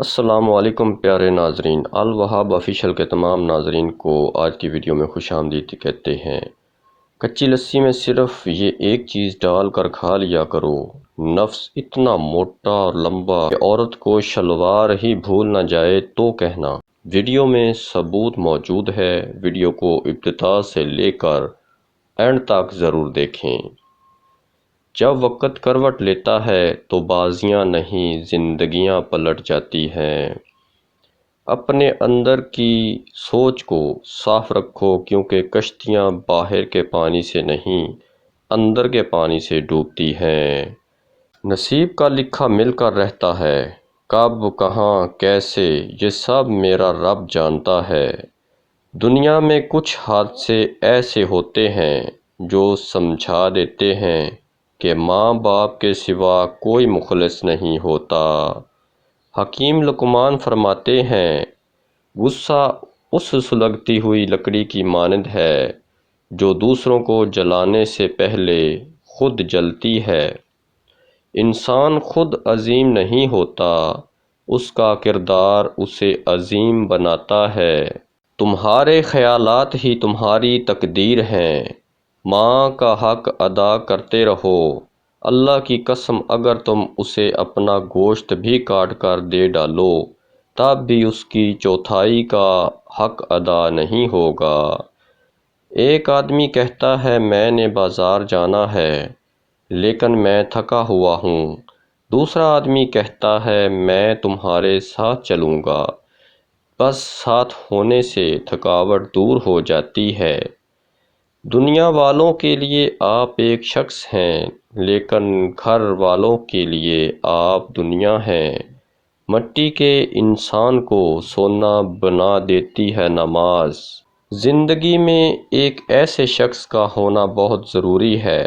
السلام علیکم پیارے ناظرین، الوہاب آفیشیل کے تمام ناظرین کو آج کی ویڈیو میں خوش آمدید کہتے ہیں۔ کچی لسی میں صرف یہ ایک چیز ڈال کر کھا لیا کرو۔ نفس اتنا موٹا اور لمبا کہ عورت کو شلوار ہی بھول نہ جائے تو کہنا۔ ویڈیو میں ثبوت موجود ہے، ویڈیو کو ابتدا سے لے کر اینڈ تک ضرور دیکھیں۔ جب وقت کروٹ لیتا ہے تو بازیاں نہیں زندگیاں پلٹ جاتی ہیں۔ اپنے اندر کی سوچ کو صاف رکھو، کیونکہ کشتیاں باہر کے پانی سے نہیں اندر کے پانی سے ڈوبتی ہیں۔ نصیب کا لکھا مل کر رہتا ہے، کب کہاں کیسے یہ سب میرا رب جانتا ہے۔ دنیا میں کچھ حادثے ایسے ہوتے ہیں جو سمجھا دیتے ہیں کہ ماں باپ کے سوا کوئی مخلص نہیں ہوتا۔ حکیم لقمان فرماتے ہیں، غصہ اس سلگتی ہوئی لکڑی کی مانند ہے جو دوسروں کو جلانے سے پہلے خود جلتی ہے۔ انسان خود عظیم نہیں ہوتا، اس کا کردار اسے عظیم بناتا ہے۔ تمہارے خیالات ہی تمہاری تقدیر ہیں، ماں کا حق ادا کرتے رہو۔ اللہ کی قسم، اگر تم اسے اپنا گوشت بھی کاٹ کر دے ڈالو تب بھی اس کی چوتھائی کا حق ادا نہیں ہوگا۔ ایک آدمی کہتا ہے میں نے بازار جانا ہے لیکن میں تھکا ہوا ہوں۔ دوسرا آدمی کہتا ہے میں تمہارے ساتھ چلوں گا، بس ساتھ ہونے سے تھکاوٹ دور ہو جاتی ہے۔ دنیا والوں کے لیے آپ ایک شخص ہیں، لیکن گھر والوں کے لیے آپ دنیا ہیں۔ مٹی کے انسان کو سونا بنا دیتی ہے نماز۔ زندگی میں ایک ایسے شخص کا ہونا بہت ضروری ہے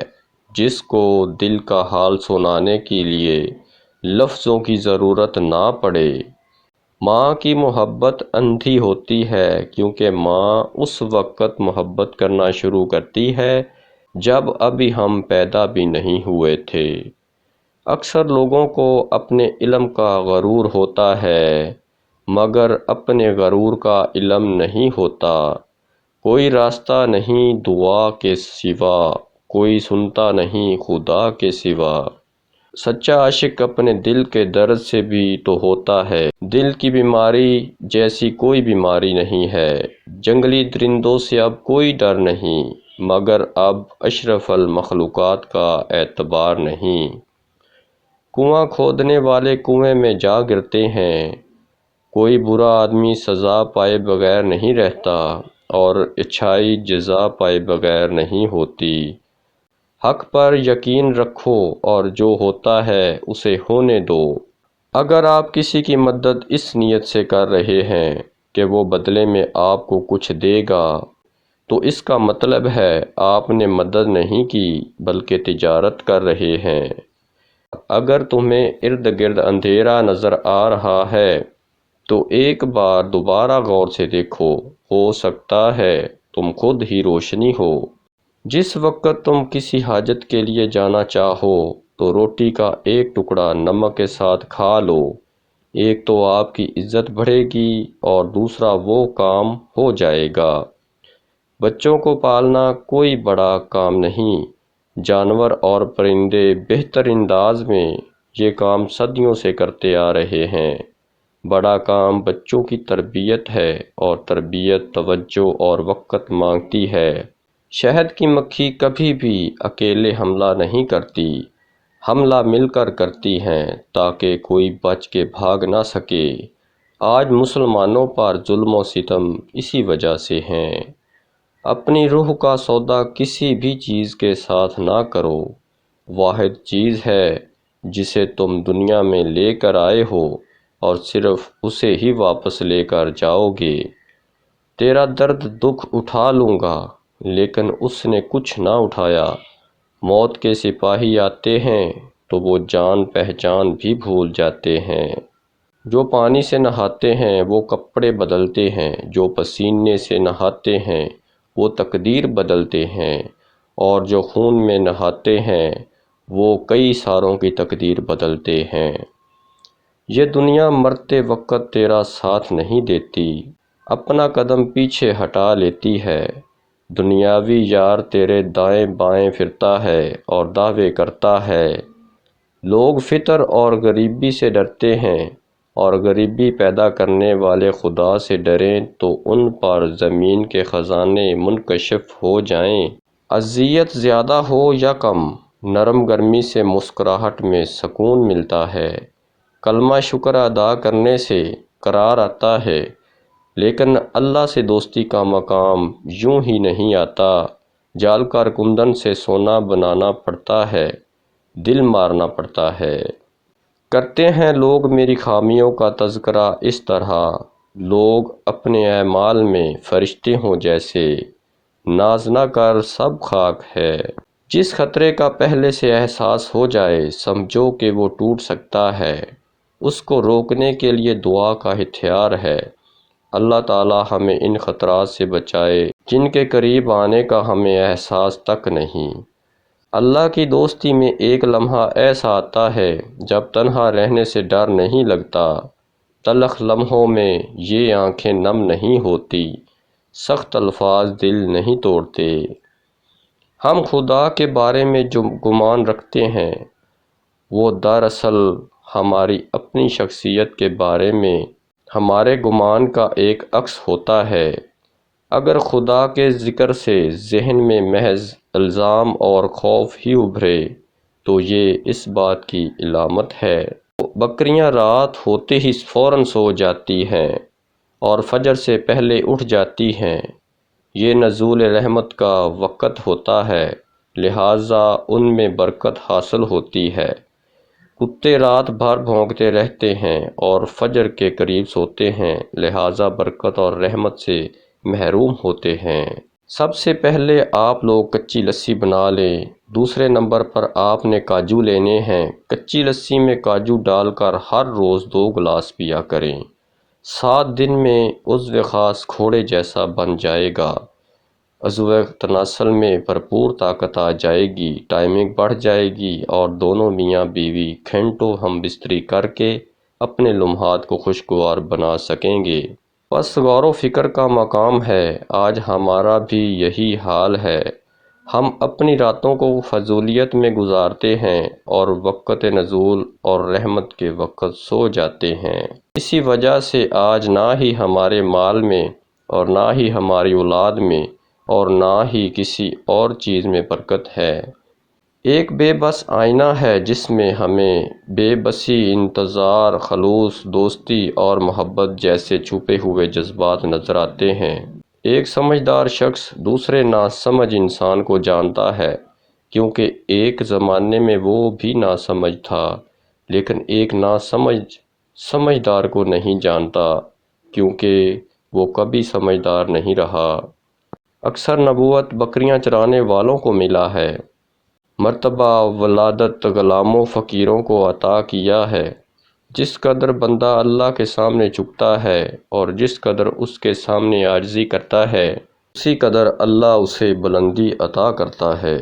جس کو دل کا حال سنانے کے لیے لفظوں کی ضرورت نہ پڑے۔ ماں کی محبت اندھی ہوتی ہے، کیونکہ ماں اس وقت محبت کرنا شروع کرتی ہے جب ابھی ہم پیدا بھی نہیں ہوئے تھے۔ اکثر لوگوں کو اپنے علم کا غرور ہوتا ہے، مگر اپنے غرور کا علم نہیں ہوتا۔ کوئی راستہ نہیں دعا کے سوا، کوئی سنتا نہیں خدا کے سوا۔ سچا عاشق اپنے دل کے درد سے بھی تو ہوتا ہے۔ دل کی بیماری جیسی کوئی بیماری نہیں ہے۔ جنگلی درندوں سے اب کوئی ڈر نہیں، مگر اب اشرف المخلوقات کا اعتبار نہیں۔ کنواں کھودنے والے کنویں میں جا گرتے ہیں۔ کوئی برا آدمی سزا پائے بغیر نہیں رہتا، اور اچھائی جزا پائے بغیر نہیں ہوتی۔ حق پر یقین رکھو اور جو ہوتا ہے اسے ہونے دو۔ اگر آپ کسی کی مدد اس نیت سے کر رہے ہیں کہ وہ بدلے میں آپ کو کچھ دے گا، تو اس کا مطلب ہے آپ نے مدد نہیں کی بلکہ تجارت کر رہے ہیں۔ اگر تمہیں ارد گرد اندھیرا نظر آ رہا ہے تو ایک بار دوبارہ غور سے دیکھو، ہو سکتا ہے تم خود ہی روشنی ہو۔ جس وقت تم کسی حاجت کے لیے جانا چاہو تو روٹی کا ایک ٹکڑا نمک کے ساتھ کھا لو، ایک تو آپ کی عزت بڑھے گی اور دوسرا وہ کام ہو جائے گا۔ بچوں کو پالنا کوئی بڑا کام نہیں، جانور اور پرندے بہتر انداز میں یہ کام صدیوں سے کرتے آ رہے ہیں۔ بڑا کام بچوں کی تربیت ہے، اور تربیت توجہ اور وقت مانگتی ہے۔ شہد کی مکھی کبھی بھی اکیلے حملہ نہیں کرتی، حملہ مل کر کرتی ہیں تاکہ کوئی بچ کے بھاگ نہ سکے۔ آج مسلمانوں پر ظلم و ستم اسی وجہ سے ہیں۔ اپنی روح کا سودا کسی بھی چیز کے ساتھ نہ کرو۔ واحد چیز ہے جسے تم دنیا میں لے کر آئے ہو اور صرف اسے ہی واپس لے کر جاؤ گے۔ تیرا درد دکھ اٹھا لوں گا، لیکن اس نے کچھ نہ اٹھایا۔ موت کے سپاہی آتے ہیں تو وہ جان پہچان بھی بھول جاتے ہیں۔ جو پانی سے نہاتے ہیں وہ کپڑے بدلتے ہیں، جو پسینے سے نہاتے ہیں وہ تقدیر بدلتے ہیں، اور جو خون میں نہاتے ہیں وہ کئی ساروں کی تقدیر بدلتے ہیں۔ یہ دنیا مرتے وقت تیرا ساتھ نہیں دیتی، اپنا قدم پیچھے ہٹا لیتی ہے۔ دنیاوی یار تیرے دائیں بائیں پھرتا ہے اور دعوے کرتا ہے۔ لوگ فقر اور غریبی سے ڈرتے ہیں، اور غریبی پیدا کرنے والے خدا سے ڈریں تو ان پر زمین کے خزانے منکشف ہو جائیں۔ اذیت زیادہ ہو یا کم، نرم گرمی سے مسکراہٹ میں سکون ملتا ہے۔ کلمہ شکر ادا کرنے سے قرار آتا ہے، لیکن اللہ سے دوستی کا مقام یوں ہی نہیں آتا۔ جال کر کندن سے سونا بنانا پڑتا ہے، دل مارنا پڑتا ہے۔ کرتے ہیں لوگ میری خامیوں کا تذکرہ اس طرح، لوگ اپنے اعمال میں فرشتے ہوں جیسے، ناز نہ کر سب خاک ہے۔ جس خطرے کا پہلے سے احساس ہو جائے سمجھو کہ وہ ٹوٹ سکتا ہے، اس کو روکنے کے لیے دعا کا ہتھیار ہے۔ اللہ تعالی ہمیں ان خطرات سے بچائے جن کے قریب آنے کا ہمیں احساس تک نہیں۔ اللہ کی دوستی میں ایک لمحہ ایسا آتا ہے جب تنہا رہنے سے ڈر نہیں لگتا، تلخ لمحوں میں یہ آنکھیں نم نہیں ہوتی، سخت الفاظ دل نہیں توڑتے۔ ہم خدا کے بارے میں جو گمان رکھتے ہیں وہ دراصل ہماری اپنی شخصیت کے بارے میں ہمارے گمان کا ایک عکس ہوتا ہے۔ اگر خدا کے ذکر سے ذہن میں محض الزام اور خوف ہی ابھرے تو یہ اس بات کی علامت ہے۔ بکریاں رات ہوتے ہی فوراً سو جاتی ہیں اور فجر سے پہلے اٹھ جاتی ہیں۔ یہ نزول رحمت کا وقت ہوتا ہے، لہٰذا ان میں برکت حاصل ہوتی ہے۔ کتے رات بھر بھونکتے رہتے ہیں اور فجر کے قریب سوتے ہیں، لہٰذا برکت اور رحمت سے محروم ہوتے ہیں۔ سب سے پہلے آپ لوگ کچی لسی بنا لیں۔ دوسرے نمبر پر آپ نے کاجو لینے ہیں۔ کچی لسی میں کاجو ڈال کر ہر روز 2 گلاس پیا کریں۔ 7 دن میں عضو خاص گھوڑے جیسا بن جائے گا۔ عضو تناسل میں بھرپور طاقت آ جائے گی، ٹائمنگ بڑھ جائے گی اور دونوں میاں بیوی گھنٹوں ہم بستری کر کے اپنے لمحات کو خوشگوار بنا سکیں گے۔ بس غور و فکر کا مقام ہے۔ آج ہمارا بھی یہی حال ہے۔ ہم اپنی راتوں کو فضولیت میں گزارتے ہیں اور وقت نزول اور رحمت کے وقت سو جاتے ہیں۔ اسی وجہ سے آج نہ ہی ہمارے مال میں اور نہ ہی ہماری اولاد میں اور نہ ہی کسی اور چیز میں برکت ہے۔ ایک بے بس آئینہ ہے جس میں ہمیں بے بسی، انتظار، خلوص، دوستی اور محبت جیسے چھپے ہوئے جذبات نظر آتے ہیں۔ ایک سمجھدار شخص دوسرے ناسمجھ انسان کو جانتا ہے، کیونکہ ایک زمانے میں وہ بھی ناسمجھ تھا، لیکن ایک ناسمجھ سمجھدار کو نہیں جانتا، کیونکہ وہ کبھی سمجھدار نہیں رہا۔ اکثر نبوت بکریاں چرانے والوں کو ملا ہے، مرتبہ ولادت غلاموں فقیروں کو عطا کیا ہے۔ جس قدر بندہ اللہ کے سامنے جھکتا ہے اور جس قدر اس کے سامنے عاجزی کرتا ہے، اسی قدر اللہ اسے بلندی عطا کرتا ہے۔